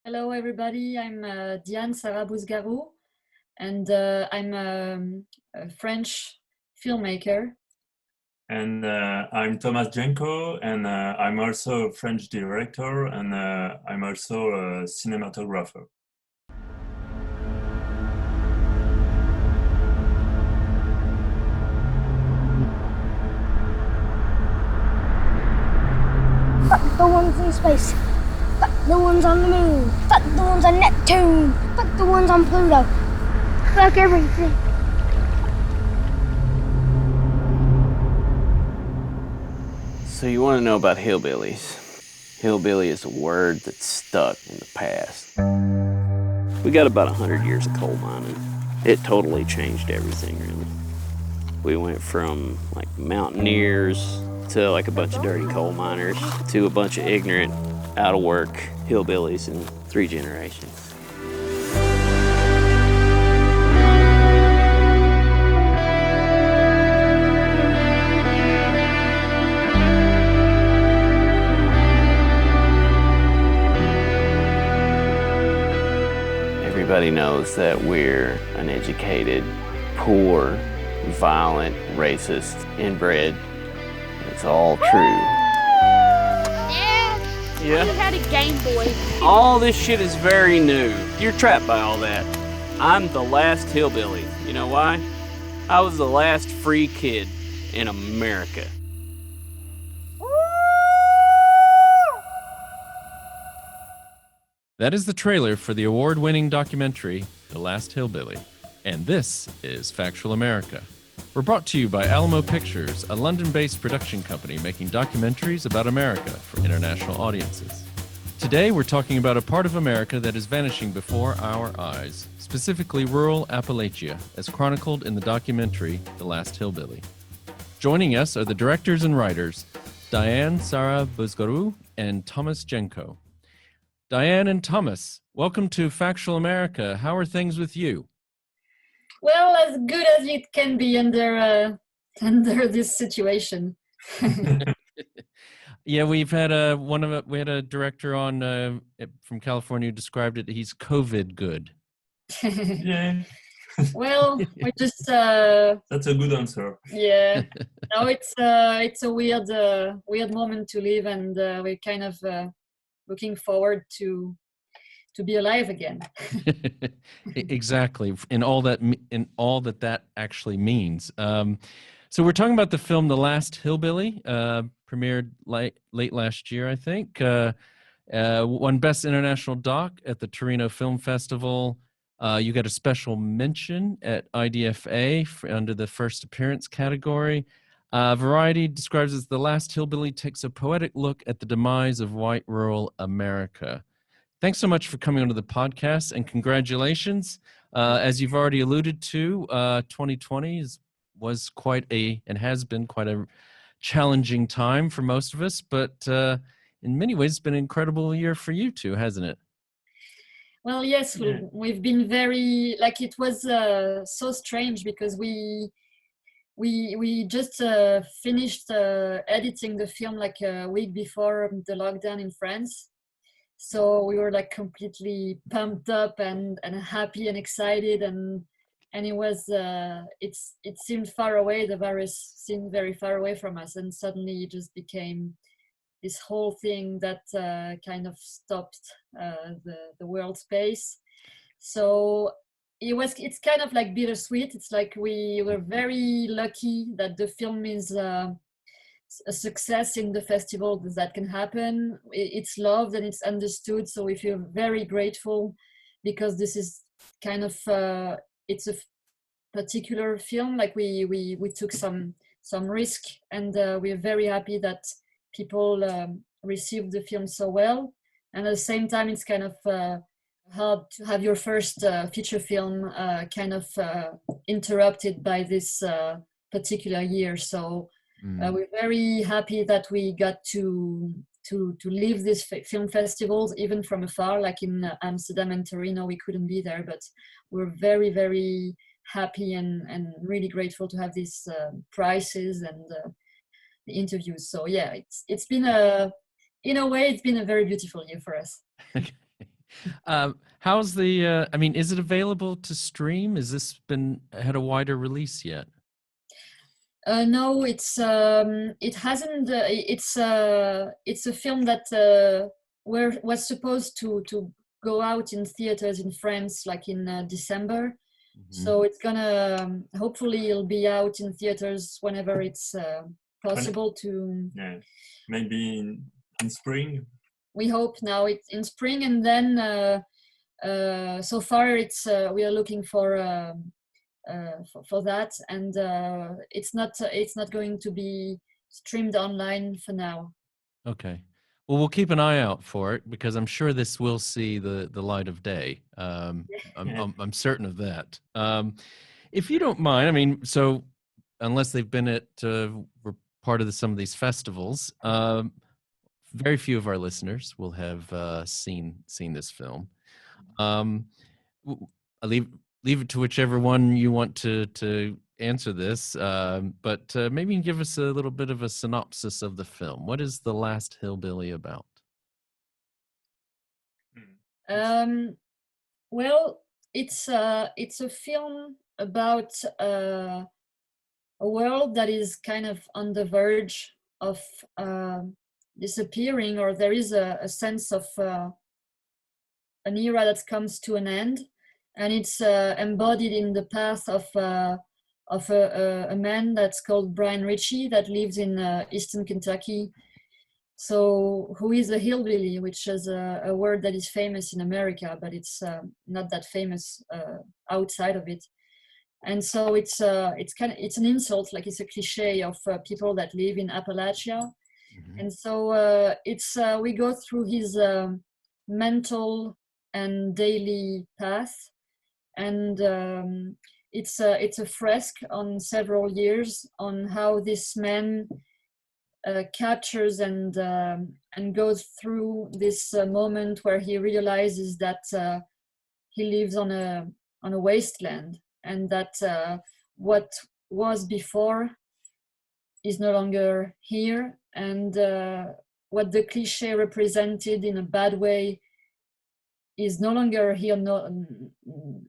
Hello, everybody. I'm Diane Sara Bouzgarrou, and I'm a French filmmaker. And I'm Thomas Jenkoe, and I'm also a French director, and I'm also a cinematographer. Fuck the ones in space. Fuck the ones on the moon. Fuck the ones on Neptune. Fuck the ones on Pluto. Fuck everything. So you want to know about hillbillies? Hillbilly is a word that's stuck in the past. We got about 100 years of coal mining. It totally changed everything, really. We went from like mountaineers to like a bunch of dirty coal miners to a bunch of ignorant, out of work hillbillies in 3 generations. Everybody knows that we're uneducated, poor, violent, racist, inbred. It's all true. Yeah. Yeah. You had a Game Boy. All this shit is very new. You're trapped by all that. I'm the last hillbilly. You know why? I was the last free kid in America. That is the trailer for the award-winning documentary, The Last Hillbilly. And this is Factual America. We're brought to you by Alamo Pictures, a London-based production company making documentaries about America for international audiences. Today, we're talking about a part of America that is vanishing before our eyes, specifically rural Appalachia, as chronicled in the documentary, The Last Hillbilly. Joining us are the directors and writers, Diane Sara Bouzgarrou and Thomas Jenkoe. Diane and Thomas, welcome to Factual America. How are things with you? Well, as good as it can be under this situation. Yeah, we've had we had a director on from California who described it. He's COVID good. Yeah. Well, we just That's a good answer. yeah. No, it's a weird moment to live, and we're kind of looking forward to be alive again. Exactly, in all that actually means. So we're talking about the film The Last Hillbilly, premiered late last year, I think. Won Best International Doc at the Torino Film Festival. You got a special mention at IDFA under the first appearance category. Variety describes it as The Last Hillbilly takes a poetic look at the demise of white rural America. Thanks so much for coming onto the podcast, and congratulations. As you've already alluded to, 2020 was and has been quite a challenging time for most of us, but in many ways, it's been an incredible year for you two, hasn't it? Well, yes, Yeah. we've been very, it was so strange because we just finished editing the film like a week before the lockdown in France. So we were like completely pumped up and happy and excited, and it was it seemed far away. The virus seemed very far away from us, and suddenly it just became this whole thing that kind of stopped the world space. So it's kind of like bittersweet. It's like we were very lucky that the film is a success in the festival, that can happen. It's loved and it's understood, so we feel very grateful because this is kind of it's a particular film. Like we took some risk, and we're very happy that people received the film so well. And at the same time, it's kind of hard to have your first feature film kind of interrupted by this particular year. So we're very happy that we got to live these film festivals, even from afar. Like in Amsterdam and Torino, we couldn't be there, but we're very, very happy and really grateful to have these prizes and the interviews. So yeah, it's been in a way, it's been a very beautiful year for us. How's the? I mean, is it available to stream? Has this had a wider release yet? No, it hasn't. It's a film that was supposed to go out in theaters in France like in December. So it's gonna hopefully it'll be out in theaters whenever it's possible to. Yeah, maybe in spring. We hope now it's in spring, and then so far it's we are looking for that, and it's not going to be streamed online for now. Okay. Well, we'll keep an eye out for it because I'm sure this will see the light of day. I'm certain of that. If you don't mind, I mean, so unless they've been at were part of some of these festivals, very few of our listeners will have seen this film. I'll leave it to whichever one you want to answer this, but maybe you can give us a little bit of a synopsis of the film. What is The Last Hillbilly about? Well, it's a film about a world that is kind of on the verge of disappearing, or there is a sense of an era that comes to an end, and it's embodied in the path of a man that's called Brian Ritchie that lives in eastern Kentucky. So who is a hillbilly, which is a word that is famous in America, but it's not that famous outside of it. And so it's an insult, like it's a cliche of people that live in Appalachia. And so we go through his mental and daily path, and it's a fresque on several years on how this man captures and goes through this moment where he realizes that he lives on a wasteland, and that what was before is no longer here, and what the cliche represented in a bad way is no longer here,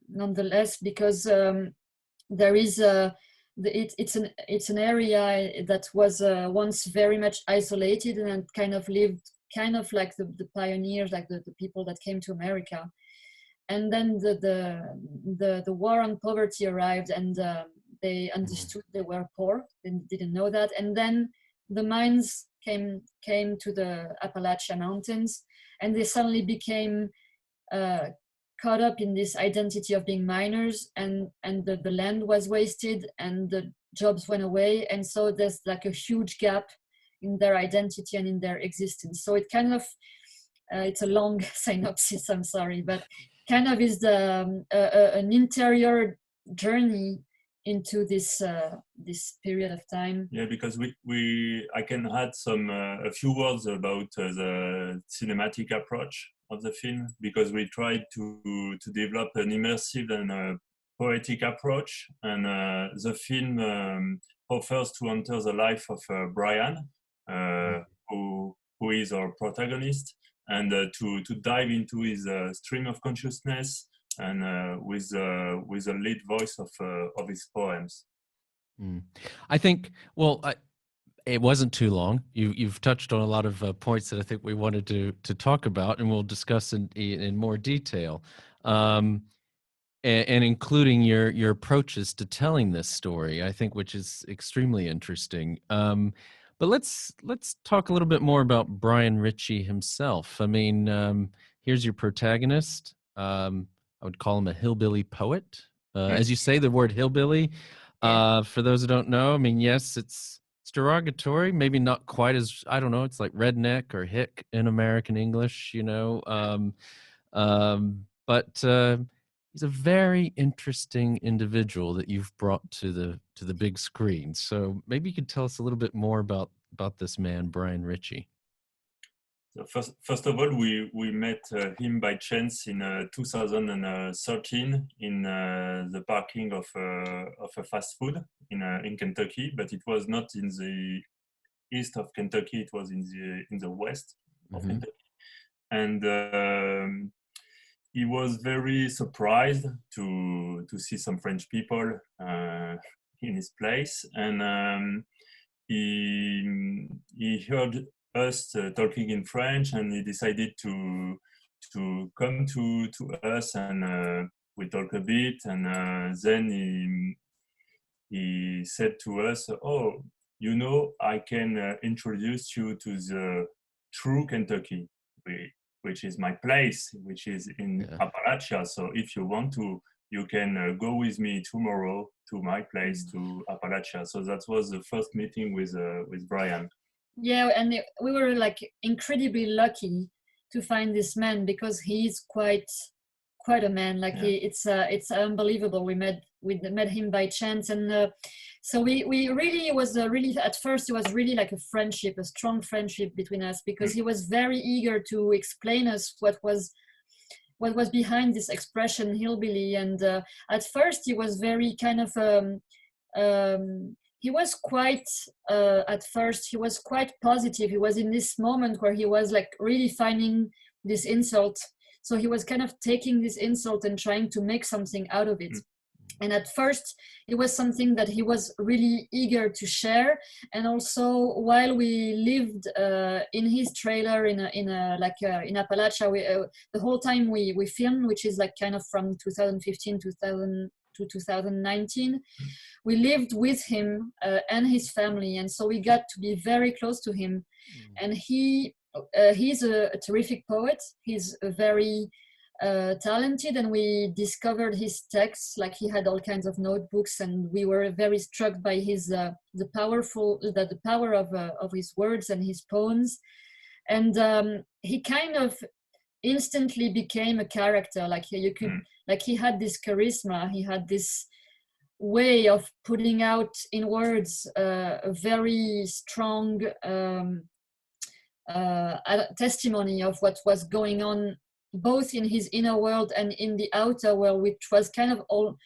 nonetheless, because there is it's an area that was once very much isolated and kind of lived kind of like the pioneers, like the people that came to America. And then the war on poverty arrived, and they understood they were poor. They didn't know that. And then the mines came to the Appalachian Mountains, and they suddenly became caught up in this identity of being miners, and the land was wasted and the jobs went away. And so there's like a huge gap in their identity and in their existence. So it kind of, it's a long synopsis, I'm sorry, but kind of is an interior journey into this period of time. Yeah, because I can add a few words about the cinematic approach of the film, because we tried to develop an immersive and poetic approach, and the film offers to enter the life of Brian, who is our protagonist, and to dive into his stream of consciousness, and with a lead voice of his poems. I think, well, it wasn't too long. You've touched on a lot of points that I think we wanted to talk about, and we'll discuss in more detail, and including your approaches to telling this story, I think, which is extremely interesting. But let's talk a little bit more about Brian Ritchie himself. I mean, here's your protagonist. I would call him a hillbilly poet. As you say, the word hillbilly, for those who don't know, I mean, yes, it's derogatory, maybe not quite as, I don't know, it's like redneck or hick in American English, you know. But he's a very interesting individual that you've brought to the big screen. So maybe you could tell us a little bit more about this man, Brian Ritchie. So first of all, we met him by chance in 2013 in the parking of a fast food in Kentucky, but it was not in the east of Kentucky; it was in the west of Kentucky. And he was very surprised to see some French people in his place, and he heard us talking in French, and he decided to come to us, and we talked a bit, and then he said to us, "Oh, you know, I can introduce you to the true Kentucky, which is my place, which is in Appalachia. So if you want to, you can go with me tomorrow to my place, to Appalachia." So that was the first meeting with Brian. Yeah, and we were like incredibly lucky to find this man, because he's quite a man. Like it's unbelievable. We met him by chance, and so we really was really, at first it was really like a friendship, a strong friendship between us, because he was very eager to explain us what was behind this expression hillbilly. And at first he was very kind of he was quite at first he was quite positive. He was in this moment where he was like really finding this insult, so he was kind of taking this insult and trying to make something out of it. And at first it was something that he was really eager to share. And also, while we lived in his trailer in Appalachia, the whole time we filmed, which is like kind of from 2015 to 2019, we lived with him and his family, and so we got to be very close to him. And he's a terrific poet. He's a very talented, and we discovered his texts. Like, he had all kinds of notebooks, and we were very struck by his the power of his words and his poems. And he kind of instantly became a character. Like, you could like, he had this charisma, he had this way of putting out in words a very strong testimony of what was going on, both in his inner world and in the outer world, which was kind of all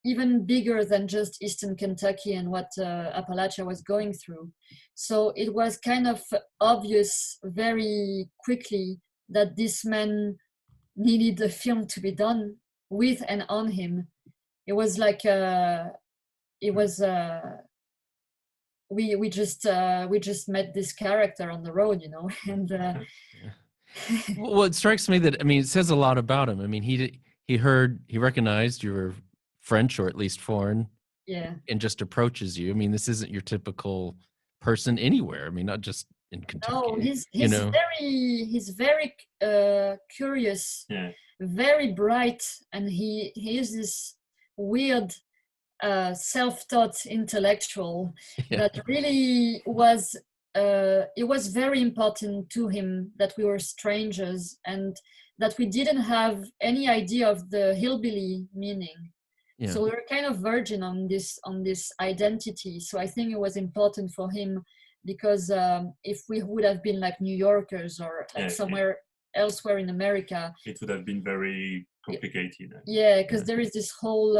even bigger than just Eastern Kentucky and what Appalachia was going through. So it was kind of obvious very quickly that this man needed a film to be done with and on him. It was like we just met this character on the road, you know. And well, it strikes me that, I mean, it says a lot about him. I mean, he recognized you were French, or at least foreign, and just approaches you. I mean, this isn't your typical person anywhere. I mean, not just in Kentucky. No, he's very curious, very bright, and he is this weird self-taught intellectual that really was it was very important to him that we were strangers and that we didn't have any idea of the hillbilly meaning. So we were kind of virgin on this identity. So I think it was important for him, because if we would have been like New Yorkers or like somewhere elsewhere in America, it would have been very complicated. Because there is this whole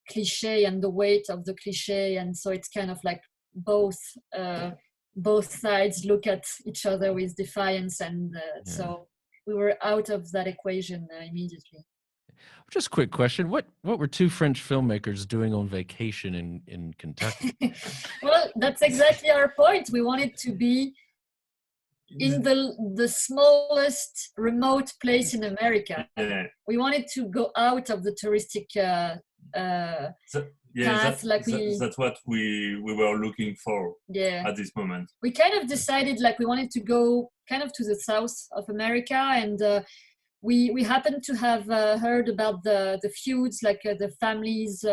cliche and the weight of the cliche, and so it's kind of like both sides look at each other with defiance, and so we were out of that equation immediately. Just a quick question: what were two French filmmakers doing on vacation in Kentucky? Well, that's exactly our point. We wanted to be in the smallest remote place in America. We wanted to go out of the touristic path. That's what we were looking for at this moment. We kind of decided like we wanted to go kind of to the south of America, and we happened to have heard about the feuds, like the families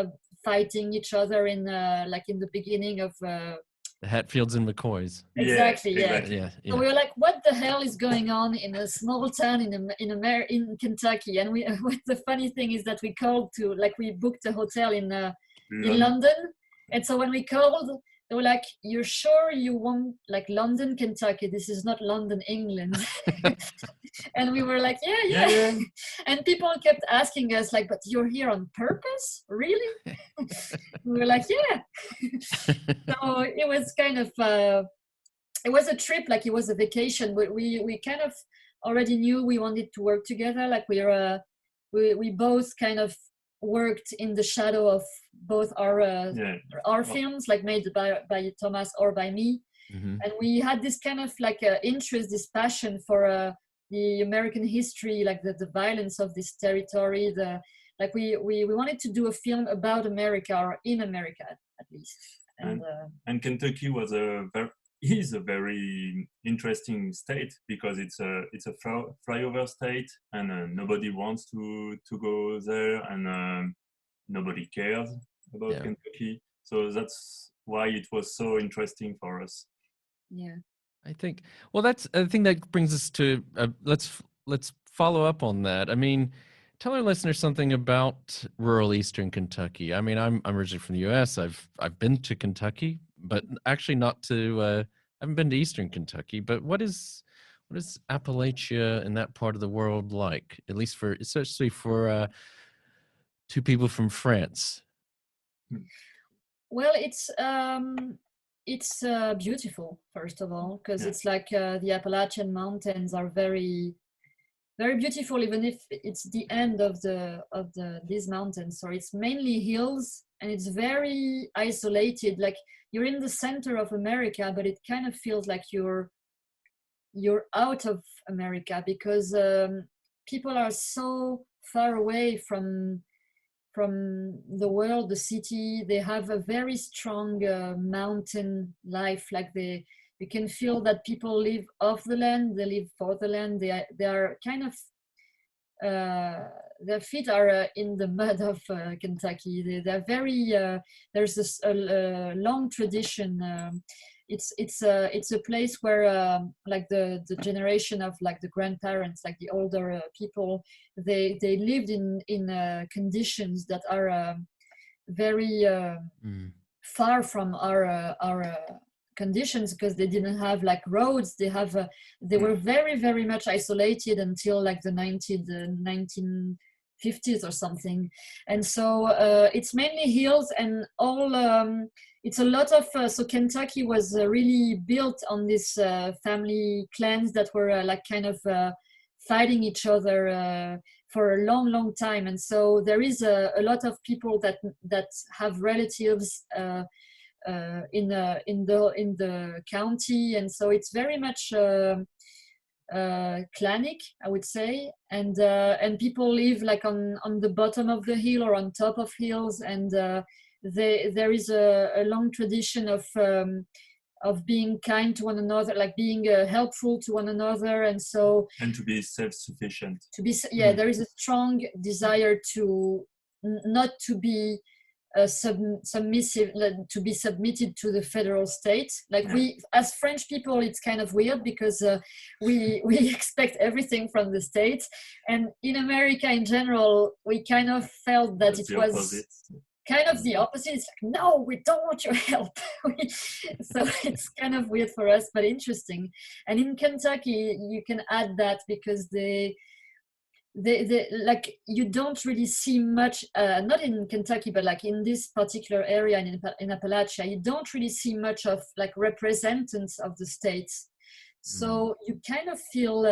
fighting each other in like in the beginning of the Hatfields and McCoys. Exactly. So we were like, what the hell is going on in a small town in Kentucky? And what the funny thing is that we called to, like, we booked a hotel in London, and so when we called, they were like, "You're sure you want like London, Kentucky? This is not London, England." And we were like, yeah. And people kept asking us like, "But you're here on purpose, really?" We were like, yeah. So it was kind of it was a trip, like it was a vacation, but we kind of already knew we wanted to work together. Like we both kind of worked in the shadow of both our films, like made by Thomas or by me. Mm-hmm. And we had this kind of like interest, this passion for the American history, like the violence of this territory. We wanted to do a film about America, or in America at least. And Kentucky is a very interesting state, because it's a flyover state, and nobody wants to go there, and nobody cares about Kentucky. So that's why it was so interesting for us. Yeah, I think that brings us to let's follow up on that. I mean, tell our listeners something about rural Eastern Kentucky. I mean, I'm originally from the U.S. I've been to Kentucky, but actually not to. I haven't been to Eastern Kentucky. But what is Appalachia in that part of the world like? At least especially for two people from France. Well, it's beautiful, first of all, because it's like the Appalachian Mountains are very, very beautiful, even if it's the end of these mountains. So it's mainly hills, and it's very isolated. Like you're in the center of America, but it kind of feels like you're out of America, because people are so far away from the world, the city. They have a very strong mountain life. Like you can feel that people live off the land, they live for the land. They are kind of their feet are in the mud of Kentucky. They're very there's this long tradition. It's a place where like the generation of like the grandparents, like the older people, they lived in conditions that are very far from our conditions, because they didn't have like roads. They were very, very much isolated until like the 1950s or something. And so it's mainly hills and all. It's a lot of so Kentucky was really built on this family clans that were like kind of fighting each other for a long, long time. And so there is a lot of people that have relatives in the county, and so it's very much clanic, I would say, and people live like on the bottom of the hill or on top of hills, and there is a long tradition of being kind to one another, like being helpful to one another, and to be self-sufficient. There is a strong desire to not to be submissive, to be submitted to the federal state. Like we, as French people, it's kind of weird because we expect everything from the state, and in America in general, we kind of felt that it was opposite. Kind of the opposite. It's like, no, we don't want your help. So it's kind of weird for us, but interesting. And in Kentucky, you can add that because they like, you don't really see much, not in Kentucky, but like in this particular area in Appalachia, you don't really see much of like representatives of the states. So you kind of feel,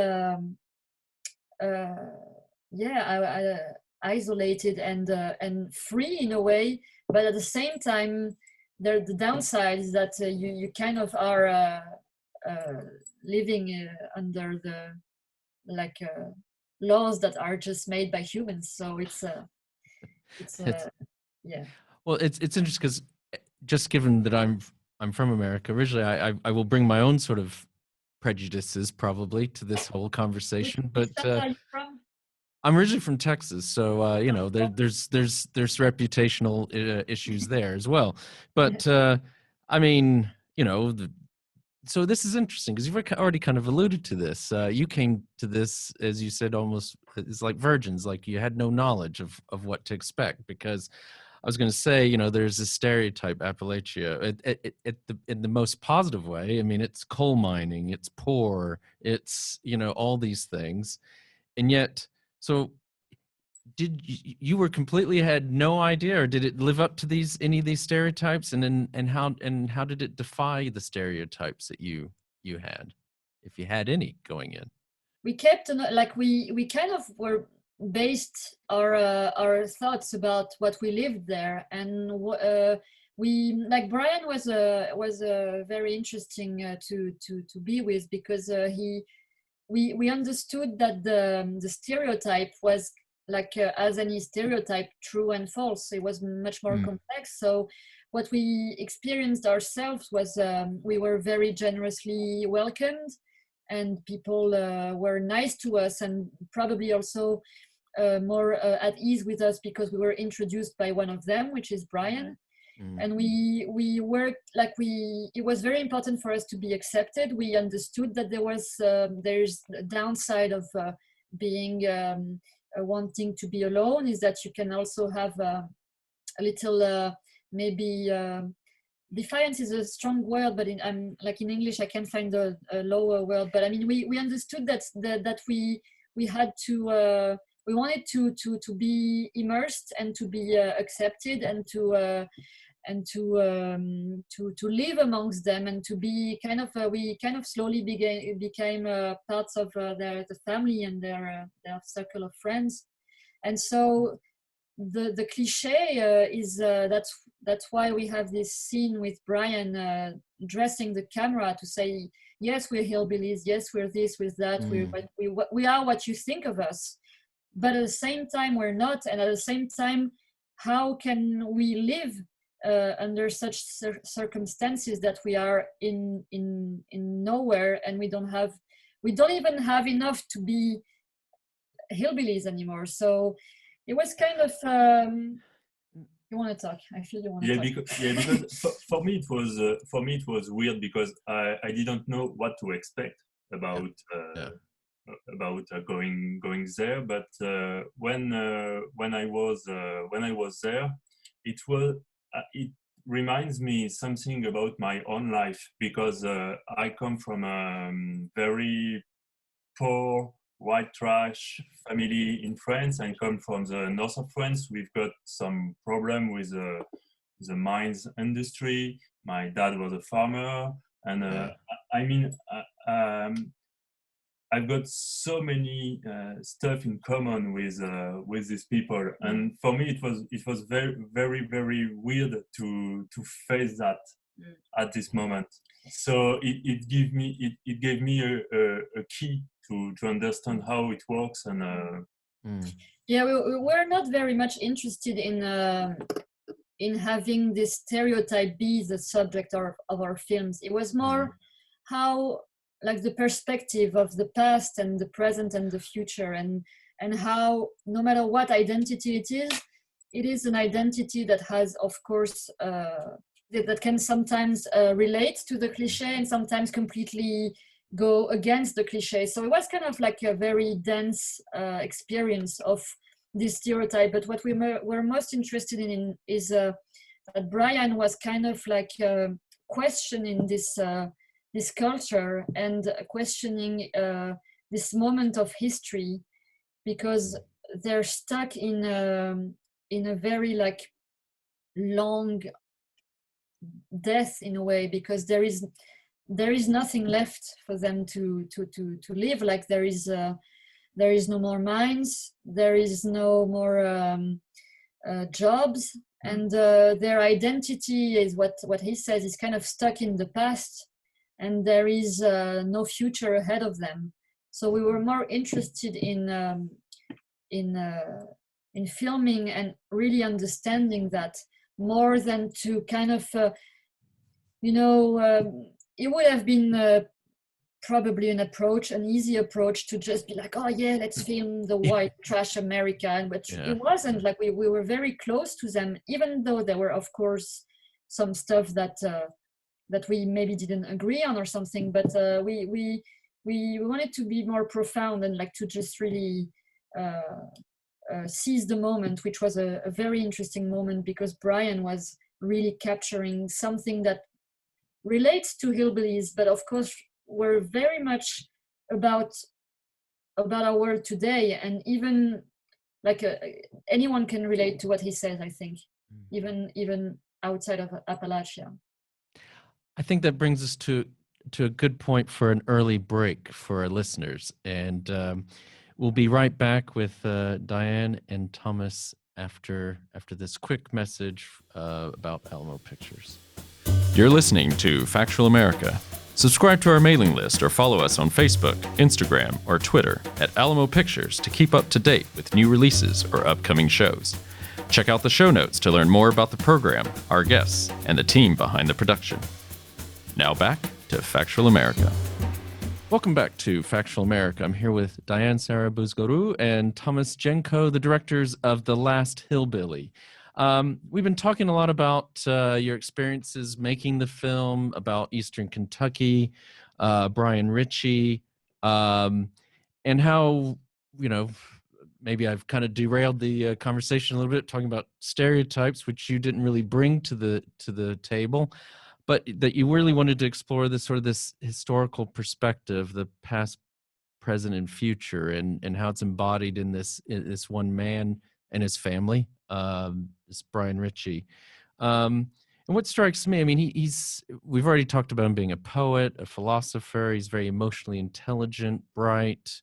isolated and free in a way, but at the same time, the downside is that you kind of are living under the like laws that are just made by humans. So it's yeah. Well, it's interesting because just given that I'm from America originally, I will bring my own sort of prejudices probably to this whole conversation. But Where are you from? I'm originally from Texas, so you know, there's reputational issues there as well. But I mean, you know, so this is interesting because you've already kind of alluded to this. You came to this, as you said, almost it's like virgins, like you had no knowledge of what to expect. Because I was going to say, you know, there's a stereotype Appalachia in the most positive way. I mean, it's coal mining, it's poor, it's, you know, all these things, and yet. So did you were completely had no idea, or did it live up to any of these stereotypes, and how did it defy the stereotypes that you had, if you had any going in? we kept like we kind of were based our thoughts about what we lived there, and we like Brian was very interesting to be with, because we understood that the stereotype was like as any stereotype, true and false. It was much more complex. So what we experienced ourselves was we were very generously welcomed, and people were nice to us, and probably also more at ease with us because we were introduced by one of them, which is Brian. And we worked like it was very important for us to be accepted. We understood that there's a downside of being wanting to be alone, is that you can also have a little maybe defiance is a strong word, but I'm like in English I can't find a lower word. But I mean, we understood that we had to we wanted to be immersed and to be accepted, and to live amongst them, and to be kind of we kind of slowly became parts of the family and their circle of friends. And so the cliche is that's why we have this scene with Brian dressing the camera to say, yes, we're hillbillies, yes, we're this, we're that, we are what you think of us, but at the same time we're not. And at the same time, how can we live under such circumstances that we are in nowhere, and we don't even have enough to be hillbillies anymore? So it was kind of you want to talk? I feel you want to talk. Because for me it was weird, because I didn't know what to expect about going there. But when I was there, it reminds me something about my own life, because I come from a very poor white trash family in France. I come from the north of France. We've got some problem with the mines industry. My dad was a farmer, and I mean, I've got so many stuff in common with these people, and for me it was very, very, very weird to face that at this moment. So it gave me a key to understand how it works. And yeah, we're not very much interested in having this stereotype be the subject of our films. It was more how, like, the perspective of the past and the present and the future, and how no matter what identity it is an identity that has, of course, that can sometimes relate to the cliche and sometimes completely go against the cliche. So it was kind of like a very dense experience of this stereotype. But what we were most interested in is that Brian was kind of like questioning this culture and questioning this moment of history, because they're stuck in a very like long death in a way, because there is nothing left for them to live. Like there is no more mines, there is no more jobs, and their identity is what he says is kind of stuck in the past, and there is no future ahead of them. So we were more interested in filming and really understanding that, more than to kind of it would have been probably an easy approach to just be like, oh yeah, let's film the white trash America. But it wasn't. Like we were very close to them, even though there were, of course, some stuff that we maybe didn't agree on or something. But we wanted to be more profound and like to just really seize the moment, which was a very interesting moment, because Brian was really capturing something that relates to hillbillies, but of course we're very much about our world today. And even like anyone can relate to what he says, I think, even outside of Appalachia. I think that brings us to to a good point for an early break for our listeners. And we'll be right back with Diane and Thomas after this quick message about Alamo Pictures. You're listening to Factual America. Subscribe to our mailing list or follow us on Facebook, Instagram, or Twitter at Alamo Pictures to keep up to date with new releases or upcoming shows. Check out the show notes to learn more about the program, our guests, and the team behind the production. Now back to Factual America. Welcome back to Factual America. I'm here with Diane, Sara, Bouzgarrou, and Thomas Jenkoe, the directors of The Last Hillbilly. We've been talking a lot about your experiences making the film, about Eastern Kentucky, Brian Ritchie, and how, maybe I've kind of derailed the conversation a little bit, talking about stereotypes, which you didn't really bring to the table, but that you really wanted to explore this historical perspective, the past, present, and future, and how it's embodied in this one man and his family, this Brian Richie. And what strikes me, I mean, we've already talked about him being a poet, a philosopher. He's very emotionally intelligent, bright.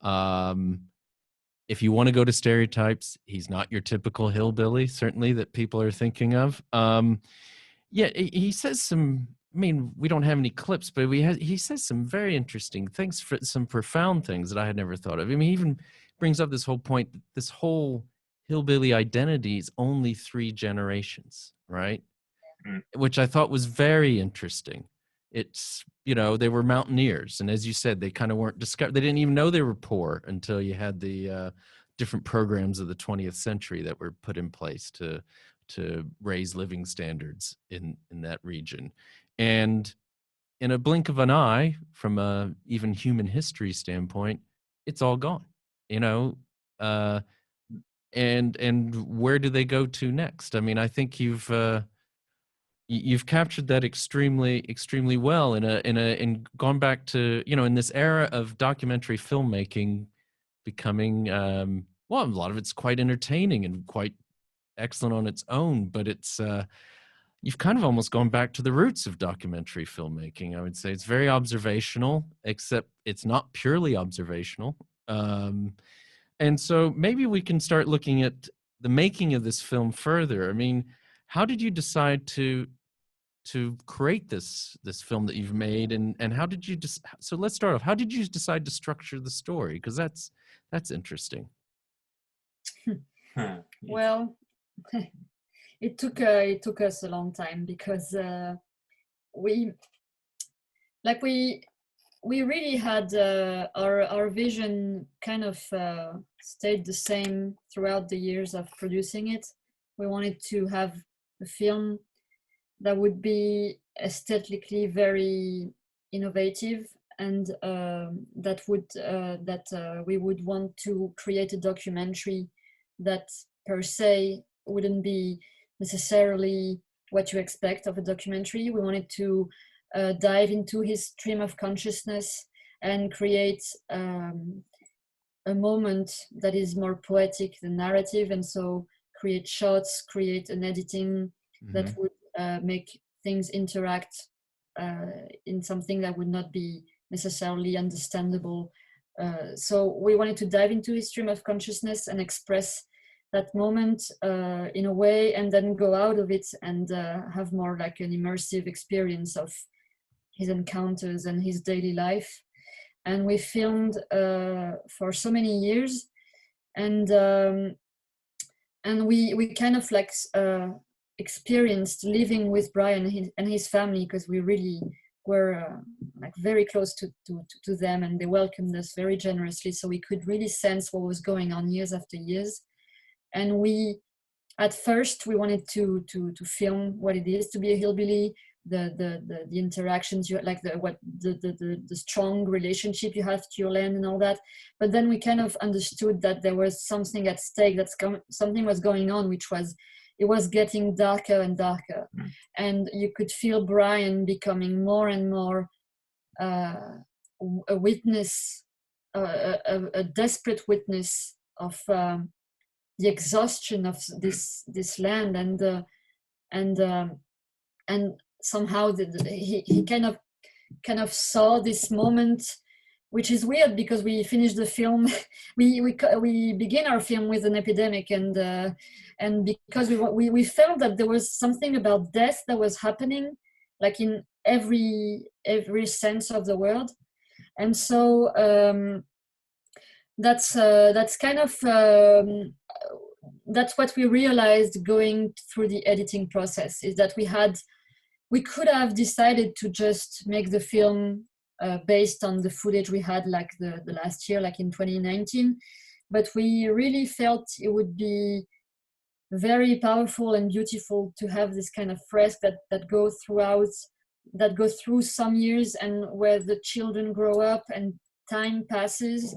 If you want to go to stereotypes, he's not your typical hillbilly, certainly, that people are thinking of. Yeah, he says some, I mean, we don't have any clips, but he says some very interesting things, some profound things that I had never thought of. I mean, he even brings up this whole point, that this whole hillbilly identity is only 3 generations, right? Which I thought was very interesting. It's, they were mountaineers. And as you said, they kind of weren't discovered. They didn't even know they were poor until you had the different programs of the 20th century that were put in place to raise living standards in that region. And in a blink of an eye, from a even human history standpoint, it's all gone, and where do they go to next? I mean, I think you've captured that extremely well and gone back to, in this era of documentary filmmaking becoming, a lot of it's quite entertaining and quite excellent on its own, but it's you've kind of almost gone back to the roots of documentary filmmaking. I would say it's very observational, except it's not purely observational. And so maybe we can start looking at the making of this film further. I mean, how did you decide to create this film that you've made, and how did you so let's start off. How did you decide to structure the story? Because that's interesting. Well, it took us a long time, because we really had our vision kind of stayed the same throughout the years of producing it. We wanted to have a film that would be aesthetically very innovative, and that we would want to create a documentary that per se wouldn't be necessarily what you expect of a documentary. We wanted to dive into his stream of consciousness and create a moment that is more poetic than narrative, and so create shots, create an editing that would make things interact in something that would not be necessarily understandable. So we wanted to dive into his stream of consciousness and express that moment in a way, and then go out of it and have more like an immersive experience of his encounters and his daily life. And we filmed for so many years, and we kind of like experienced living with Brian and his family, because we really were like very close to them, and they welcomed us very generously, so we could really sense what was going on years after years. And at first we wanted to film what it is to be a hillbilly, the interactions you like, the strong relationship you have to your land and all that. But then we kind of understood that there was something at stake, something was going on, which was, it was getting darker and darker. And you could feel Brian becoming more and more a witness, a desperate witness of the exhaustion of this land, and somehow he kind of kind of saw this moment, which is weird because we finished the film, we begin our film with an epidemic, and because we felt that there was something about death that was happening, like in every sense of the word, and so that's kind of that's what we realized going through the editing process, is that we could have decided to just make the film based on the footage we had like the last year, like in 2019, but we really felt it would be very powerful and beautiful to have this kind of fresque that goes through some years, and where the children grow up and time passes,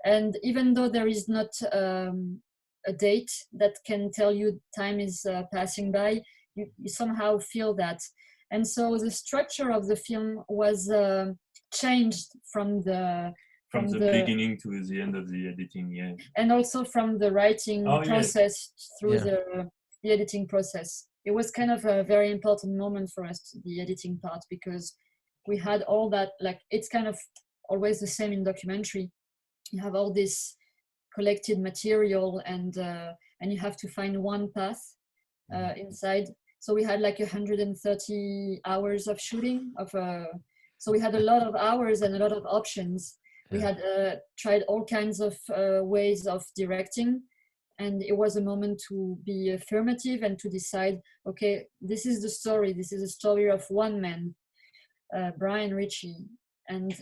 and even though there is not a date that can tell you time is passing by, you somehow feel that. And so the structure of the film was changed from the beginning to the end of the editing, yeah. And also from the writing process through the editing process. It was kind of a very important moment for us, the editing part, because we had all that, like, it's kind of always the same in documentary. You have all this collected material, and you have to find one path inside. So we had like 130 hours of shooting so we had a lot of hours and a lot of options. We had tried all kinds of ways of directing, and it was a moment to be affirmative and to decide, okay, this is the story. This is a story of one man, Brian Richie, and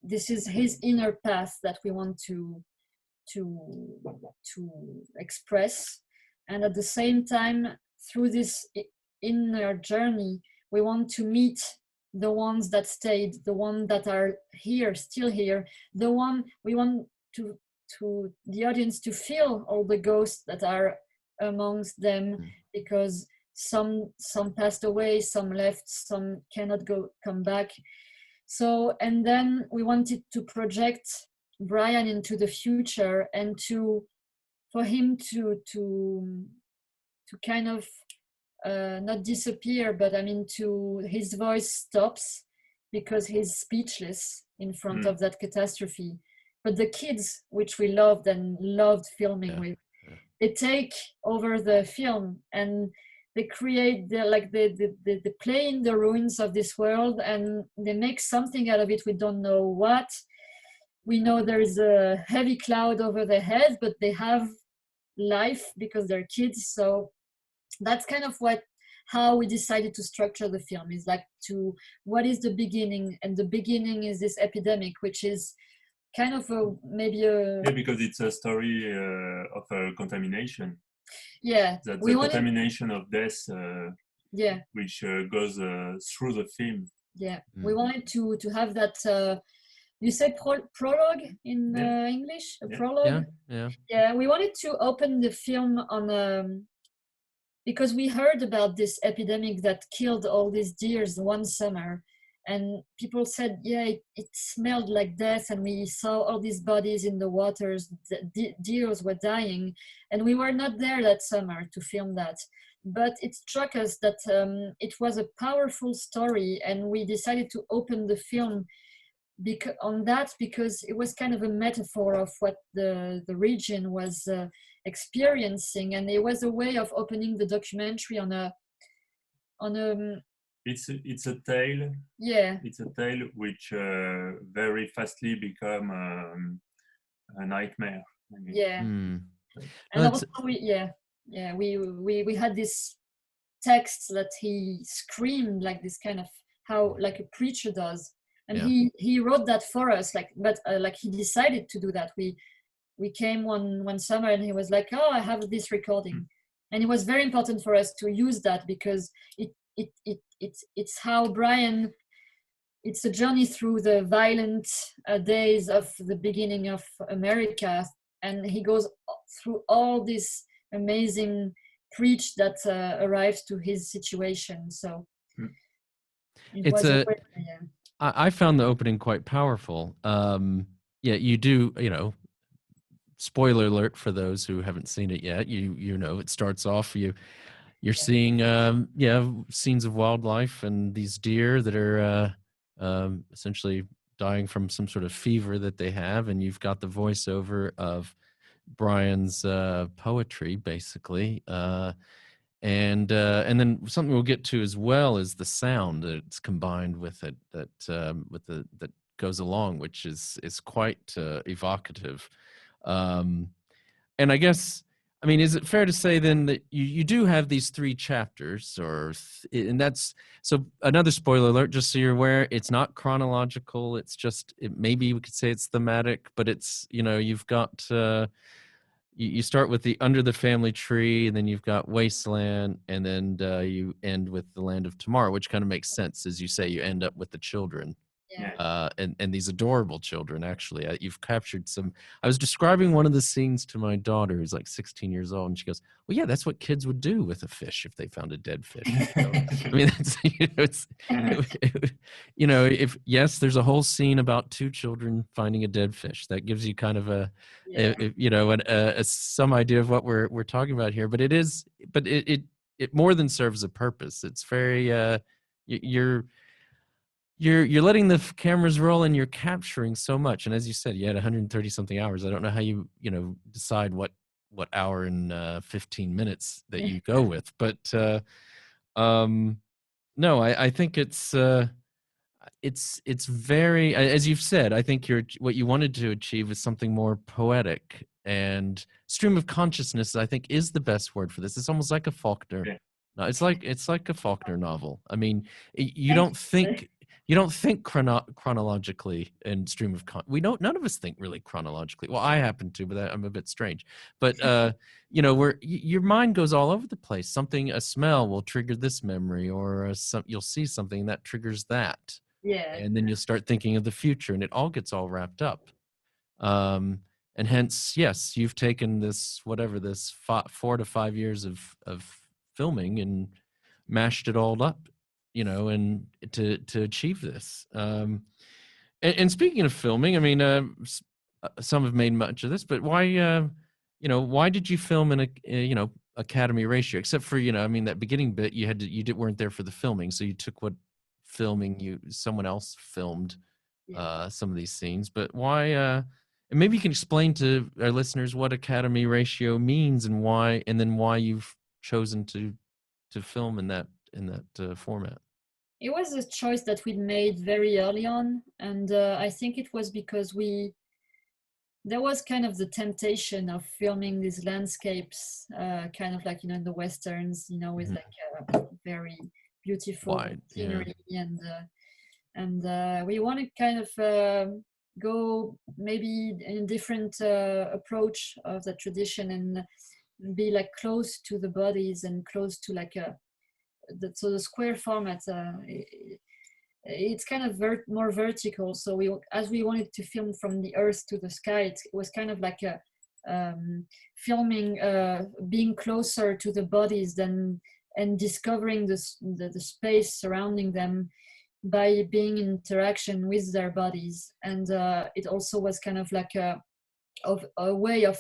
this is his inner path that we want to express. And at the same time, through this inner journey, we want to meet the ones that stayed, the ones that are here, still here, the one we want to the audience to feel all the ghosts that are amongst them, because some passed away, some left, some cannot come back. So, and then we wanted to project Brian into the future, and for him to kind of not disappear, but I mean, his voice stops because he's speechless in front of that catastrophe. But the kids, which we loved filming with, they take over the film, and they create they play in the ruins of this world, and they make something out of it. We don't know what. We know there is a heavy cloud over their heads, but they have life because they're kids. So that's kind of how we decided to structure the film, is like what is the beginning, and the beginning is this epidemic, which is kind of because it's a story of contamination. Yeah, that's the contamination of death. Which goes through the film. Yeah, we wanted to have that. You said prologue in English, prologue. Yeah. We wanted to open the film on because we heard about this epidemic that killed all these deers one summer, and people said, it smelled like death, and we saw all these bodies in the waters. The deers were dying, and we were not there that summer to film that. But it struck us that it was a powerful story, and we decided to open the film because it was kind of a metaphor of what the region was experiencing, and it was a way of opening the documentary on a it's a tale. Yeah, it's a tale which very fastly become a nightmare. I mean. Yeah. And also we had this text that he screamed like this kind of like a preacher does. And he wrote that for us, but he decided to do that. We came one summer, and he was like, "Oh, I have this recording," and it was very important for us to use that, because it's how Brian. It's a journey through the violent days of the beginning of America, and he goes through all this amazing preach that arrives to his situation. So I found the opening quite powerful. You do, spoiler alert for those who haven't seen it yet. It starts off, you're seeing, scenes of wildlife and these deer that are essentially dying from some sort of fever that they have, and you've got the voiceover of Brian's poetry, basically, and then something we'll get to as well is the sound that's combined with it, that goes along, which is quite evocative. And I guess, I mean, is it fair to say then that you do have these 3 chapters, and that's, so another spoiler alert, just so you're aware, it's not chronological. It's just, maybe we could say it's thematic, but it's, you've got, you start with the Under the Family Tree, and then you've got Wasteland, and then you end with the Land of Tomorrow, which kind of makes sense. As you say, you end up with the children. Yeah. And these adorable children, actually. You've captured some. I was describing one of the scenes to my daughter, who's like 16 years old, and she goes, well, yeah, that's what kids would do with a fish if they found a dead fish. So, I mean, that's, if, yes, there's a whole scene about 2 children finding a dead fish. That gives you kind of some idea of what we're talking about here. But it more than serves a purpose. It's very, you're letting the cameras roll, and you're capturing so much. And as you said, you had 130 something hours. I don't know how you decide what hour and 15 minutes that you go with, but no, I think it's very, as you've said, I think what you wanted to achieve is something more poetic, and stream of consciousness, I think, is the best word for this. It's almost like a Faulkner. Yeah. No, it's like a Faulkner novel. I mean, you don't think chronologically in stream of none of us think really chronologically. Well, I happen to, but I'm a bit strange. But your mind goes all over the place. A smell will trigger this memory, or you'll see something that triggers that. Yeah. And then you'll start thinking of the future, and it all gets all wrapped up. And hence, yes, you've taken this 4 to 5 years of filming and mashed it all up, and to achieve this. And speaking of filming, I mean, some have made much of this, but why, why did you film in a Academy ratio? Except for, I mean, that beginning bit, weren't there for the filming, so you took what filming someone else filmed some of these scenes. But why? And maybe you can explain to our listeners what Academy ratio means, and why, and then why you've chosen to film in that format. It was a choice that we made very early on, and I think it was because there was kind of the temptation of filming these landscapes, kind of like in the westerns, with like a very beautiful scenery, and we wanted kind of go maybe in a different approach of the tradition, and be like close to the bodies and close to like so the square format, it's kind of more vertical. So as we wanted to film from the earth to the sky, it was kind of like filming, being closer to the bodies and discovering the space surrounding them by being in interaction with their bodies. And it also was kind of like a way of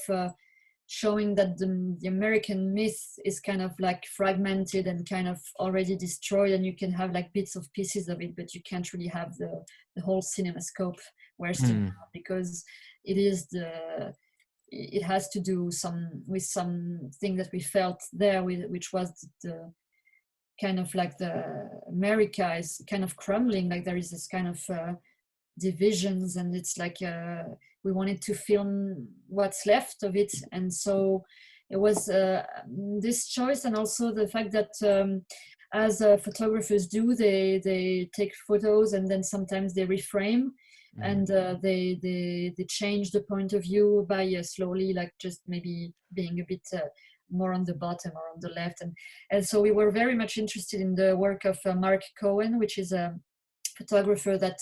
showing that the American myth is kind of like fragmented and kind of already destroyed, and you can have like bits of pieces of it, but you can't really have the whole cinemascope because it has to do with something that we felt there, which was the kind of like the America is kind of crumbling, like there is this kind of divisions, and it's like we wanted to film what's left of it. And so it was this choice, and also the fact that as photographers do, they take photos and then sometimes they reframe, and they change the point of view by slowly, like just maybe being a bit more on the bottom or on the left. And so we were very much interested in the work of Mark Cohen, which is a photographer that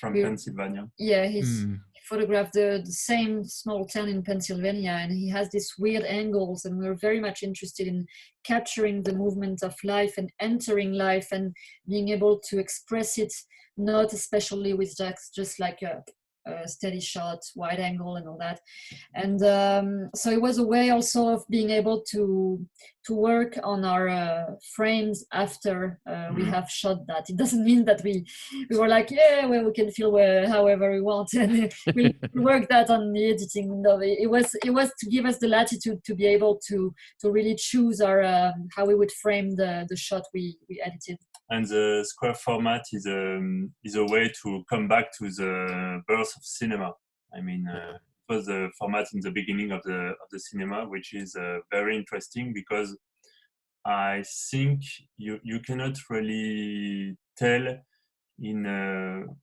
from Pennsylvania. Yeah, he photographed the same small town in Pennsylvania, and he has these weird angles, and we were very much interested in capturing the movement of life and entering life and being able to express it, not especially with just like steady shot, wide angle, and all that. And so it was a way also of being able to work on our frames after we have shot that. It doesn't mean that we were like, yeah, well, we can film however we want, and we'll work that on the editing. No, it was to give us the latitude to be able to really choose our how we would frame the shot we edited. And the square format is a way to come back to the birth of cinema. I mean, it was the format in the beginning of the cinema, which is very interesting because I think you cannot really tell in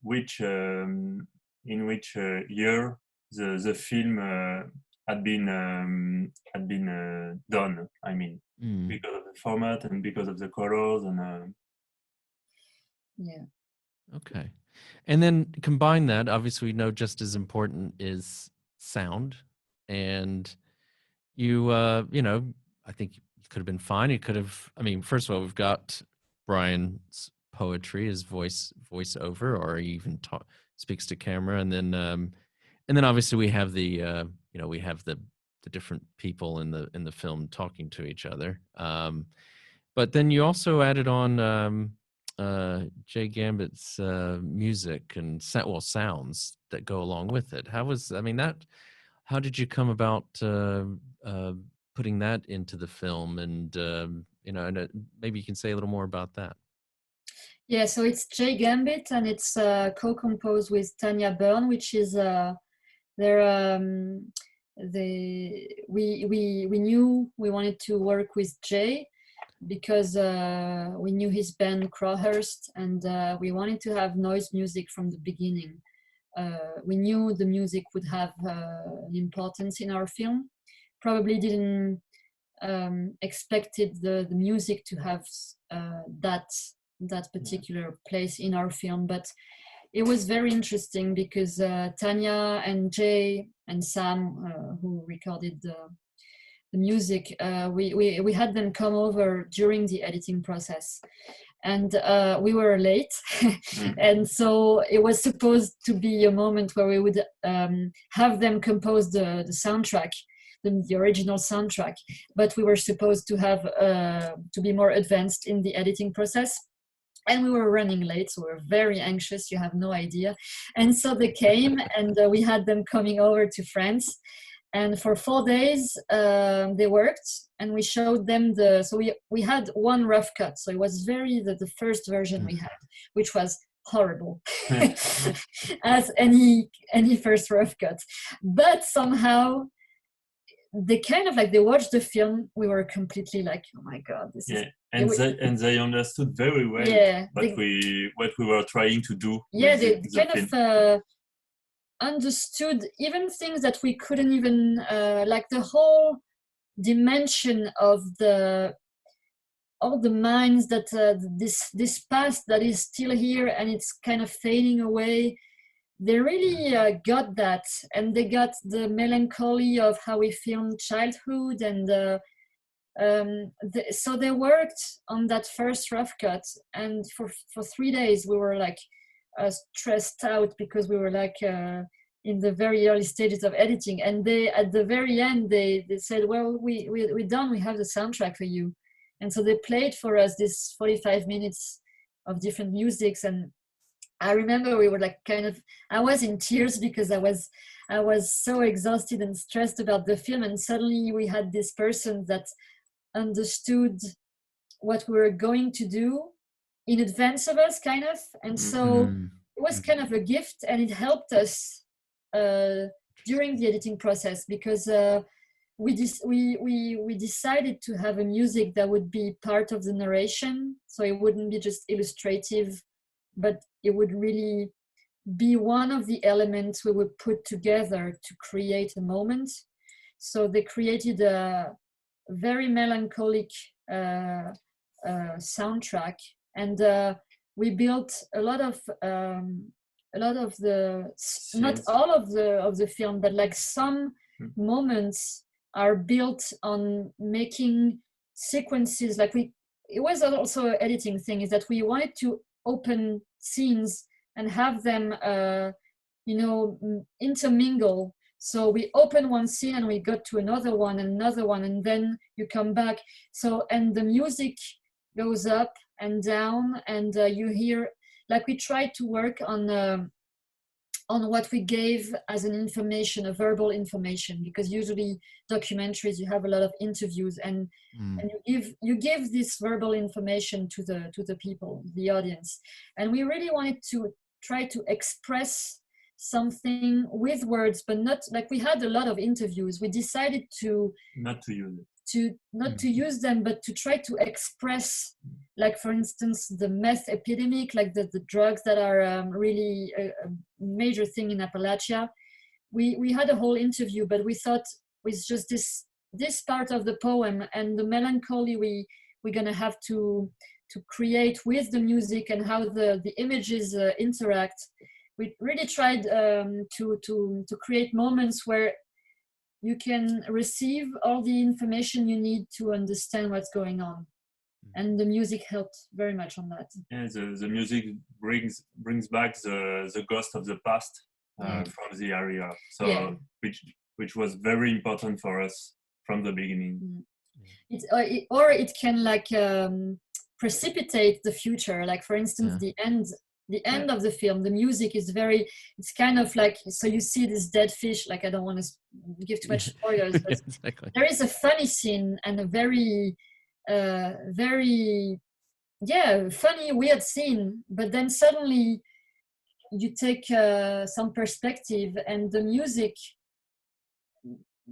which year the film had been done. I mean, because of the format and because of the colors and. Yeah. Okay. And then combine that, obviously we know just as important is sound. And you know, I think it could have been fine. It could have, I mean, first of all, we've got Brian's poetry, his voiceover, or he even speaks to camera. And then obviously we have the, you know, we have the different people in the film talking to each other. But then you also added on, Jay Gambit's music and sounds that go along with it. How did you come about putting that into the film? And you know, and maybe you can say a little more about that. Yeah, so it's Jay Gambit, and it's co-composed with Tanya Byrne, which is we knew we wanted to work with Jay because we knew his band Crowhurst, and we wanted to have noise music from the beginning. We knew the music would have an importance in our film. Probably didn't expected the music to have that particular place in our film, but it was very interesting because Tanya and Jay and Sam, who recorded the music, we had them come over during the editing process, and we were late and so it was supposed to be a moment where we would have them compose the soundtrack, the original soundtrack, but we were supposed to have to be more advanced in the editing process. And we were running late, so we were very anxious, you have no idea. And so they came, and we had them coming over to France. And for 4 days, they worked, and we showed them so we had one rough cut. So it was the first version we had, which was horrible, as any first rough cut. But somehow, they kind of they watched the film, we were completely like, oh my God, this is... And they understood very well what we were trying to do. Yeah, they kind of understood even things that we couldn't even, like the whole dimension of all the minds that this past that is still here and it's kind of fading away. They really got that, and they got the melancholy of how we filmed childhood, and so they worked on that first rough cut, and for 3 days we were like stressed out because we were like in the very early stages of editing, and they at the very end they said, well, we're done, we have the soundtrack for you. And so they played for us this 45 minutes of different musics, and I remember we were like I was in tears because I was so exhausted and stressed about the film, and suddenly we had this person that understood what we were going to do in advance of us, kind of. And so it was kind of a gift, and it helped us during the editing process because we decided to have a music that would be part of the narration, so it wouldn't be just illustrative, but it would really be one of the elements we would put together to create a moment. So they created a very melancholic soundtrack, and we built a lot of the scenes. Not all of the film, but like some moments are built on making sequences. Like it was also an editing thing, is that we wanted to open scenes and have them intermingle. So we open one scene and we go to another one and another one, and then you come back. So, and the music goes up and down, and you hear, like, we tried to work on what we gave as an information, a verbal information, because usually documentaries, you have a lot of interviews, and you give this verbal information to the people, the audience. And we really wanted to try to express something with words, but not like, we had a lot of interviews. We decided to not to use it. To use them, but to try to express, like, for instance, the meth epidemic, like the drugs that are really a major thing in Appalachia. We had a whole interview, but we thought with just this part of the poem and the melancholy we're gonna have to create with the music and how the images interact. We really tried to create moments where you can receive all the information you need to understand what's going on. And the music helped very much on that. Yeah, the music brings back the ghost of the past from the area. So Yeah. which was very important for us from the beginning. Or it can, like, precipitate the future. Like, for instance, the end of the film, the music is it's kind of like, so you see this dead fish, like, I don't want to give too much spoilers, but Exactly. there is a funny scene and a very funny, weird scene, but then suddenly you take some perspective and the music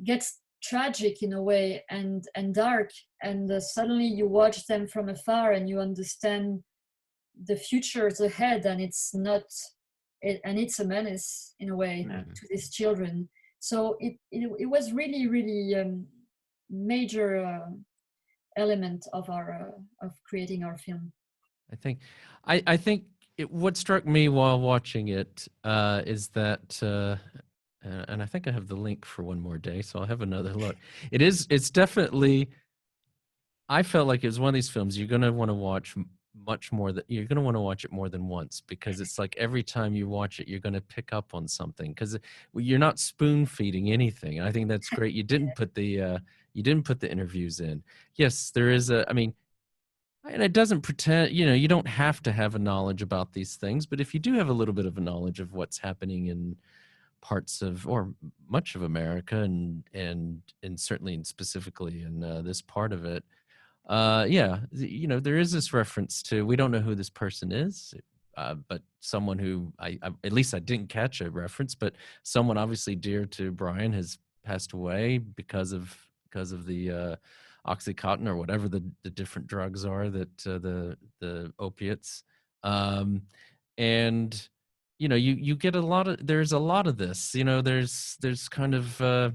gets tragic in a way and dark, and suddenly you watch them from afar and you understand the future's ahead, and it's a menace in a way to these children. So it was really major element of of creating our film. I think what struck me while watching it is that and I think I have the link for one more day, so I'll have another look. It's definitely, I felt like it was one of these films you're going to want to watch much more, that you're going to want to watch it more than once, because it's like every time you watch it you're going to pick up on something, because you're not spoon feeding anything. And I think that's great. You didn't put the interviews in. Yes, there is and it doesn't pretend, you don't have to have a knowledge about these things, but if you do have a little bit of a knowledge of what's happening in parts of, or much of America, and certainly and specifically in this part of it, there is this reference to, we don't know who this person is, but someone who I at least I didn't catch a reference, but someone obviously dear to Brian has passed away because of the Oxycontin or whatever the different drugs are, that the opiates, and you get there's a lot of this, there's kind of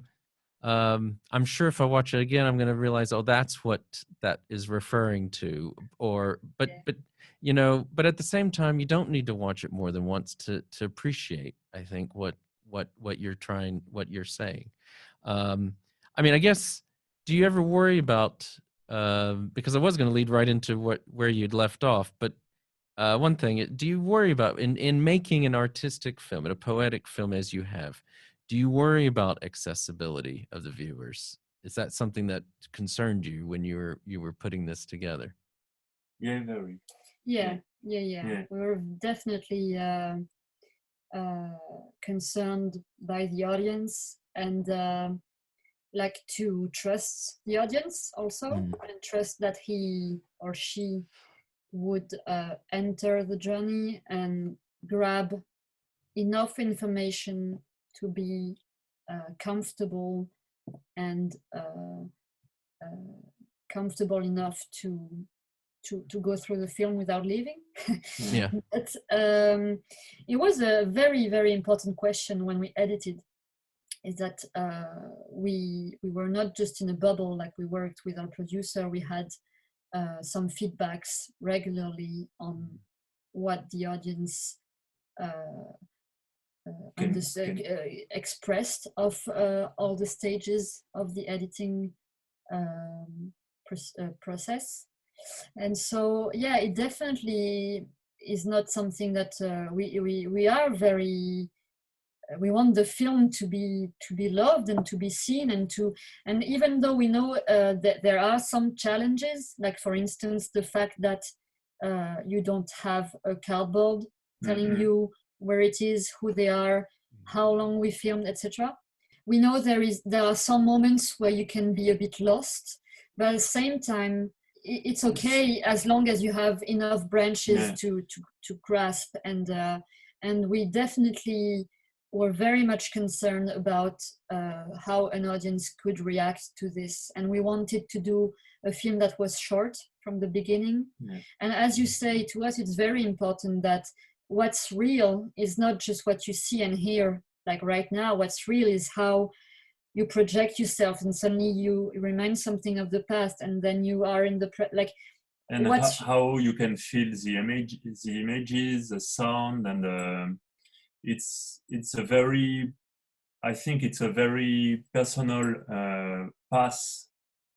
I'm sure if I watch it again, I'm going to realize, oh, that's what that is referring to. But at the same time, you don't need to watch it more than once to appreciate, I think, what you're saying. I guess, do you ever worry about, because I was going to lead right into where you'd left off, but one thing, do you worry about in making an artistic film, and a poetic film as you have, do you worry about accessibility of the viewers? Is that something that concerned you when you were putting this together? Yeah, very. Yeah. We were definitely concerned by the audience, and like to trust the audience also, and trust that he or she would enter the journey and grab enough information to be comfortable, and comfortable enough to go through the film without leaving. Yeah. But it was a very, very important question when we edited, is that we were not just in a bubble. Like, we worked with our producer, we had some feedbacks regularly on what the audience expressed of all the stages of the editing process. And so, yeah, it definitely is not something that we are very we want the film to be loved and to be seen, and even though we know that there are some challenges, like for instance the fact that you don't have a cardboard telling you where it is, who they are, how long we filmed, etc. We know there are some moments where you can be a bit lost, but at the same time it's okay as long as you have enough branches to grasp, and we definitely were very much concerned about how an audience could react to this, and we wanted to do a film that was short from the beginning. And as you say, to us it's very important that what's real is not just what you see and hear, like right now. What's real is how you project yourself, and suddenly you remind something of the past, and then you are in the and how you can feel the images, the sound, and it's a very, I think it's a very personal path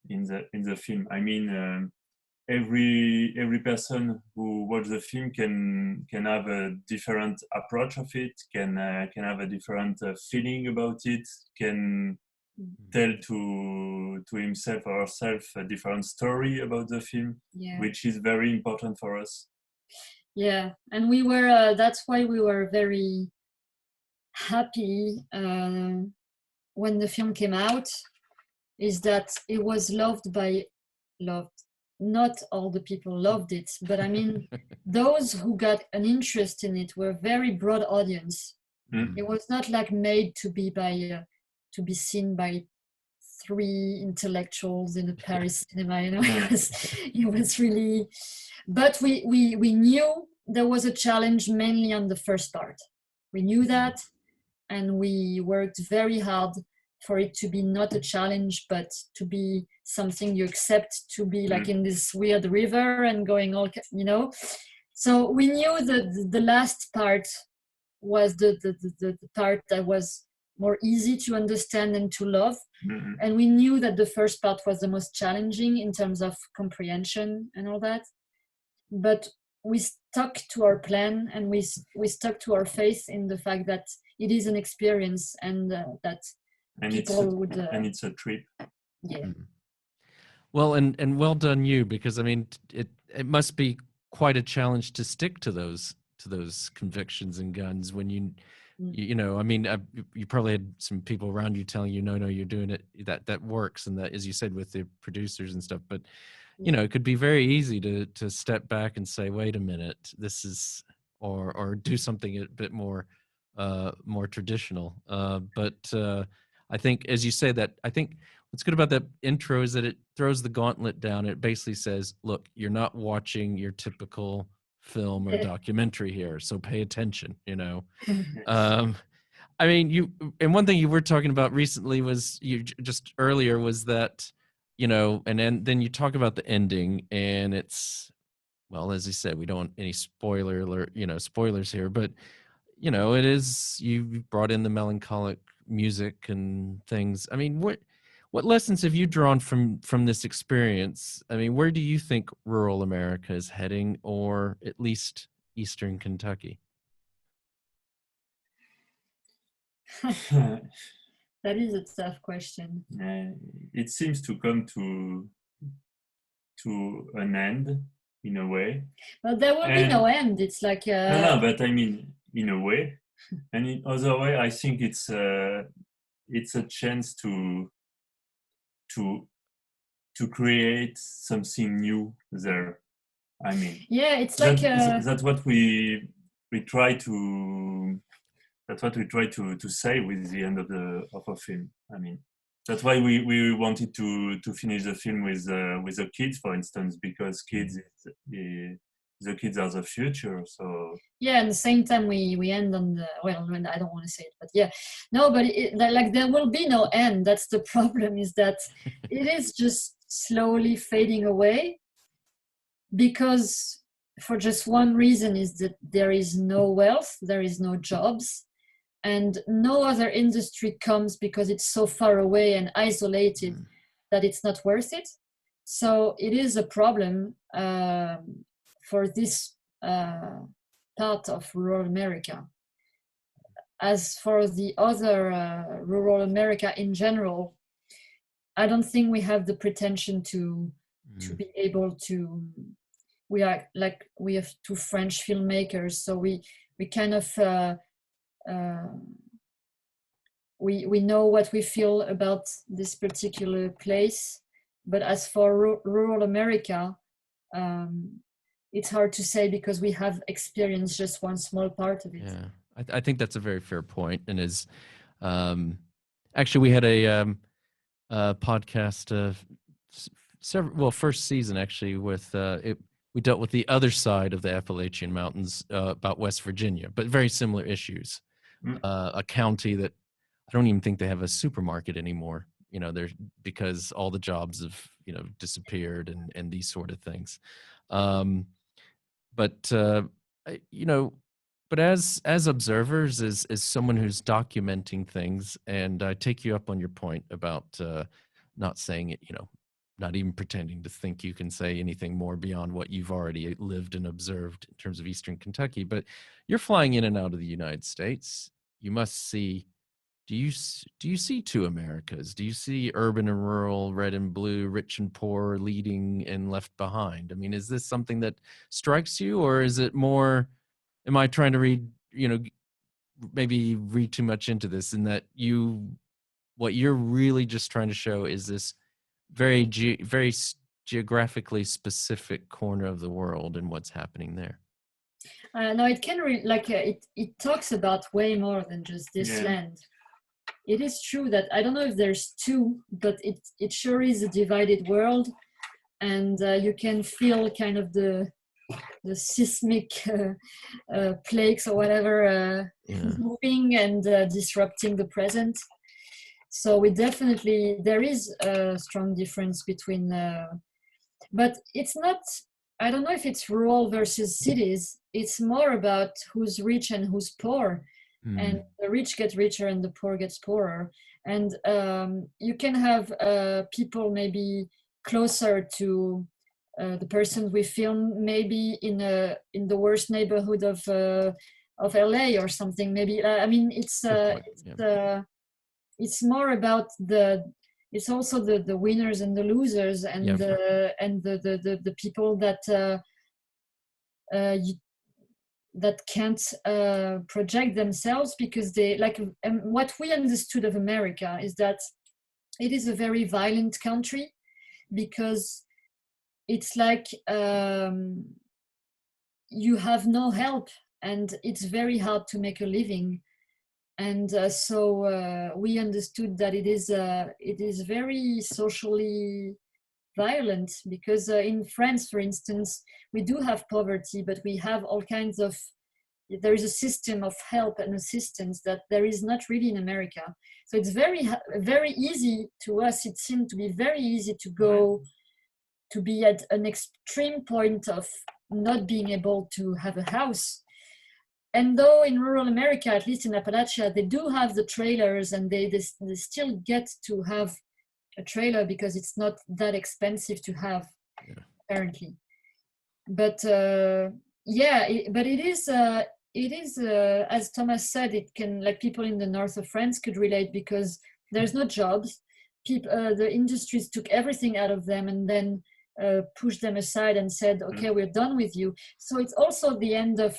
in the film. I mean, every person who watches the film can have a different approach of it, can have a different feeling about it, can tell to himself or herself a different story about the film, which is very important for us. Yeah, and we were that's why we were very happy when the film came out, is that it was loved. Not all the people loved it, but I mean those who got an interest in it were very broad audience. It was not like made to be seen by 3 intellectuals in a Paris cinema, you know. It was really, but we knew there was a challenge mainly on the first part. We knew that, and we worked very hard for it to be not a challenge, but to be something you accept to be like in this weird river and going all, you know. So we knew that the last part was the part that was more easy to understand and to love. And we knew that the first part was the most challenging in terms of comprehension and all that. But we stuck to our plan, and we stuck to our faith in the fact that it is an experience, and that people would... and it's a trip. Yeah. Well, and well done you, because I mean, it must be quite a challenge to stick to those convictions and guns when you know, I mean, you probably had some people around you telling you, no, you're doing it, that works, and that, as you said, with the producers and stuff. But you know, it could be very easy to step back and say, wait a minute, this is, or do something a bit more traditional. But I think, as you say, that I think what's good about that intro is that it throws the gauntlet down. It basically says, look, you're not watching your typical film or documentary here, so pay attention, you know. I mean, and one thing you were talking about recently was, you just earlier, was that, you know, and then you talk about the ending, and it's, well, as you said, we don't want any spoiler alert, you know, spoilers here, but you know, it is, you brought in the melancholic music and things. I mean, what lessons have you drawn from this experience? I mean, where do you think rural America is heading, or at least Eastern Kentucky? That is a tough question. It seems to come to an end, in a way. But there will be no end. It's like no, but I mean, in a way, and in other way, I think it's a chance to create something new there. I mean, yeah, it's like that's what we try to. That's what we try to say with the end of a film. I mean, that's why we wanted to finish the film with the kids, for instance, because the kids are the future. So yeah, at the same time we end on the, well, I don't want to say it, but yeah, no, but like there will be no end. That's the problem, is that it is just slowly fading away, because for just one reason, is that there is no wealth, there is no jobs, and no other industry comes because it's so far away and isolated that it's not worth it. So it is a problem for this part of rural America. as for the other rural America in general, I don't think we have the pretension to be able to. We have two French filmmakers, so we kind of we know what we feel about this particular place. But as for rural America, it's hard to say because we have experienced just one small part of it. Yeah, I think that's a very fair point, and is actually we had a podcast first season actually with we dealt with the other side of the Appalachian Mountains about West Virginia, but very similar issues. A county that I don't even think they have a supermarket anymore. There's because all the jobs have disappeared and these sort of things. But as observers, as someone who's documenting things, and I take you up on your point about not saying it, not even pretending to think you can say anything more beyond what you've already lived and observed in terms of Eastern Kentucky. But you're flying in and out of the United States. You must see. Do you see two Americas? Do you see urban and rural, red and blue, rich and poor, leading and left behind? I mean, is this something that strikes you, or is it more? Am I trying to read? Maybe read too much into this, in that what you're really just trying to show is this very geographically specific corner of the world and what's happening there. No, it can it talks about way more than just this land. It is true that I don't know if there's two, but it sure is a divided world, and you can feel kind of the seismic plagues or whatever moving and disrupting the present. So there is a strong difference between, but it's not, I don't know if it's rural versus cities. It's more about who's rich and who's poor. And the rich get richer and the poor gets poorer. And you can have people maybe closer to the person we film, maybe in the worst neighborhood of LA or something. Maybe it's more about it's also the winners and the losers and the people that that can't project themselves because they what we understood of America is that it is a very violent country, because it's like you have no help and it's very hard to make a living. And so we understood that it is very socially violent, because in France, for instance, we do have poverty, but we have all kinds of, there is a system of help and assistance that there is not really in America. So it's very easy to us, it seemed to be very easy to go to be at an extreme point of not being able to have a house. And though in rural America, at least in Appalachia, they do have the trailers, and they still get to have a trailer because it's not that expensive to have, apparently. But but it is as Thomas said, it can, like, people in the north of France could relate, because there's no jobs. The industries took everything out of them and then pushed them aside and said, okay, we're done with you. So it's also the end of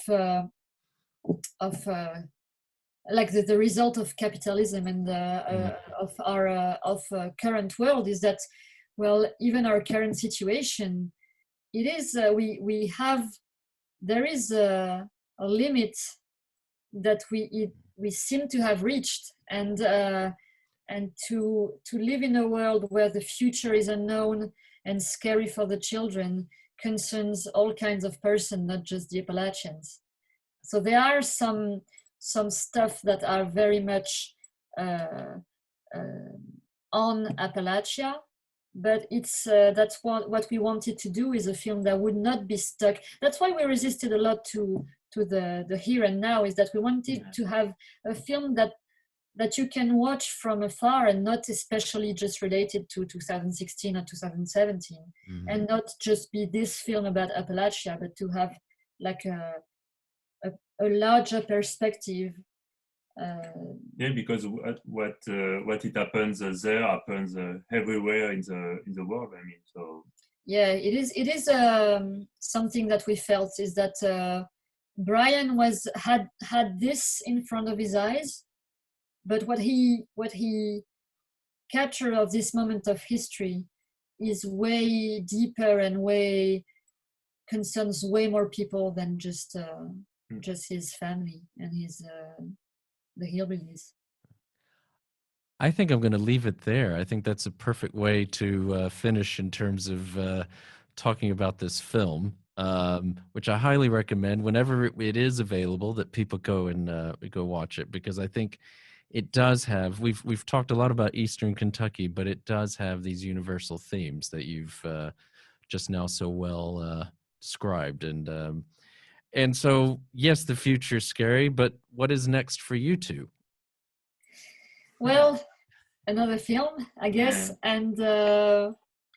like the result of capitalism and of our current world is that, well, even our current situation, it is there is a limit that we seem to have reached, and to live in a world where the future is unknown and scary for the children concerns all kinds of person, not just the Appalachians. So there are some stuff that are very much on Appalachia, but it's that's what we wanted to do, is a film that would not be stuck. That's why we resisted a lot to the here and now, is that we wanted to have a film that you can watch from afar and not especially just related to 2016 or 2017, and not just be this film about Appalachia, but to have like a larger perspective Yeah, because what it happens there happens everywhere in the world. I mean, so yeah, it is something that we felt is that Brian had this in front of his eyes, but what he captured of this moment of history is way deeper and way concerns way more people than just his family and his the Hillbillies. I think I'm going to leave it there. I think that's a perfect way to finish in terms of talking about this film, which I highly recommend whenever it is available that people go and go watch it, because I think it does have. We've talked a lot about Eastern Kentucky, but it does have these universal themes that you've just now so well described. And so, yes, the future's scary, but what is next for you two? Well, another film, I guess, and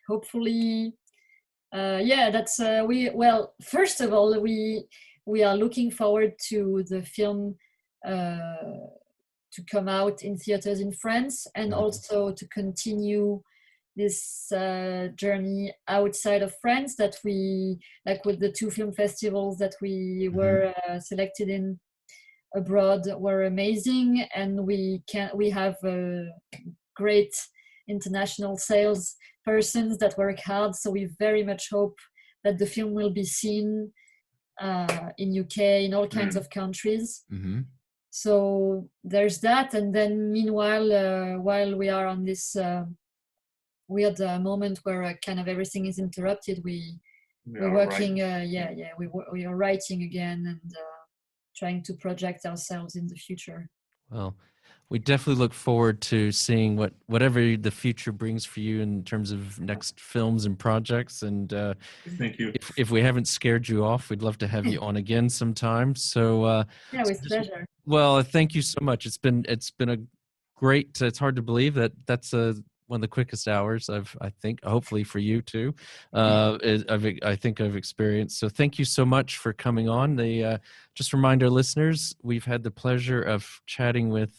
hopefully, that's well. First of all, we are looking forward to the film to come out in theaters in France, and also to continue this journey outside of France that we, like with the 2 film festivals that we were selected in abroad, were amazing, and we have great international sales persons that work hard, so we very much hope that the film will be seen in UK, in all kinds of countries. So there's that, and then meanwhile, while we are on this weird moment where kind of everything is interrupted, we're working. We are writing again and trying to project ourselves in the future. Well, we definitely look forward to seeing whatever the future brings for you in terms of next films and projects. And thank you. If we haven't scared you off, we'd love to have you on again sometime. So with pleasure. Well, thank you so much. It's been a great. It's hard to believe that's one of the quickest hours I think, hopefully for you too, I think I've experienced. So thank you so much for coming on. Just remind our listeners, we've had the pleasure of chatting with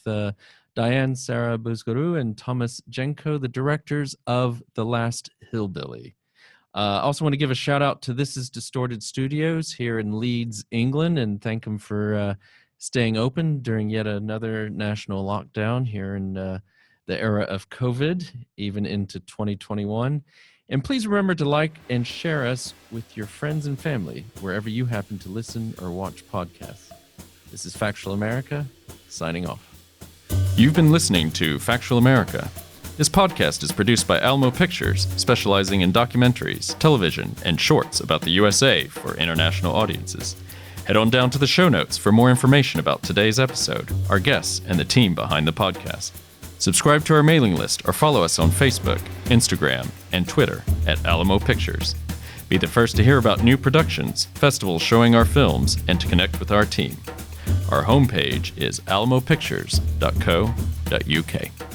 Diane, Sara Bouzgarrou, and Thomas Jenkoe, the directors of The Last Hillbilly. I also want to give a shout out to This Is Distorted Studios here in Leeds, England, and thank them for staying open during yet another national lockdown here in the era of COVID, even into 2021. And please remember to like and share us with your friends and family wherever you happen to listen or watch podcasts. This is Factual America, signing off. You've been listening to Factual America. This podcast is produced by Alamo Pictures, specializing in documentaries, television, and shorts about the USA for international audiences. Head on down to the show notes for more information about today's episode, our guests, and the team behind the podcast. Subscribe to our mailing list or follow us on Facebook, Instagram, and Twitter at Alamo Pictures. Be the first to hear about new productions, festivals showing our films, and to connect with our team. Our homepage is alamopictures.co.uk.